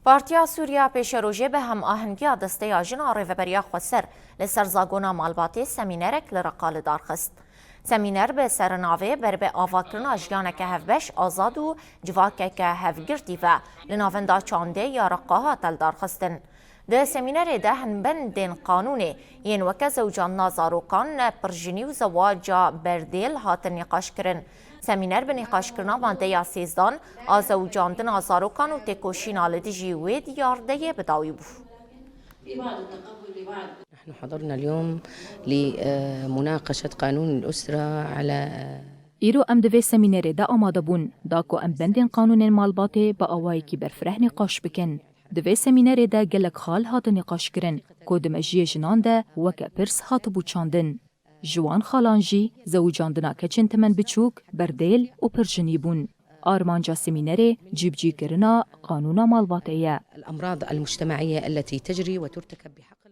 پارتیا سووریا پێشەڕۆژێ بە هەم ئاهەنگیا دەستەی ئاژنا ڕێڤەبەریا خۆسەر لەسەر زاگۆنا ماڵباتێ سەمینەرێک لە ڕەقالە دارخست. سەمینەر بە سەرناوێ بەربێ ئاڤاکردنا ژیانێکە هەڤبەش ئازاد و civakeke hevgirtî ve li navenda çandê ya reqaha teldarxistin. Di semînerê de hinbendên qanûnê yên weke zewcandina zarokan, pirjinî û zewaca berdêl hatin nîqaşkirin. Semîner bi nîqaşkirina madeya sêzdan a zewcandina zarokan û têkoşîna li dijî wê diyardeyê bidawî bû. نحن حضرنا اليوم لمناقشة قانون الأسرة على ایرو ام دوی سمینری دا آماده بون دا کو ام بندین قانون مالباتی با آوایی کی برفره نقاش بکن. دوی سمینری دا گلک خال هات نقاش کرن کو دمجی جنان دا وکا پرس هات بوچاندن. جوان خالانجی زوجاندنا کچن تمن بچوک بردیل و پرجنی بون. آرمانجا سمینری جیبجی کرنا قانون مالباتیه. الأمراض المجتمعية التي تجري وترتكب بحق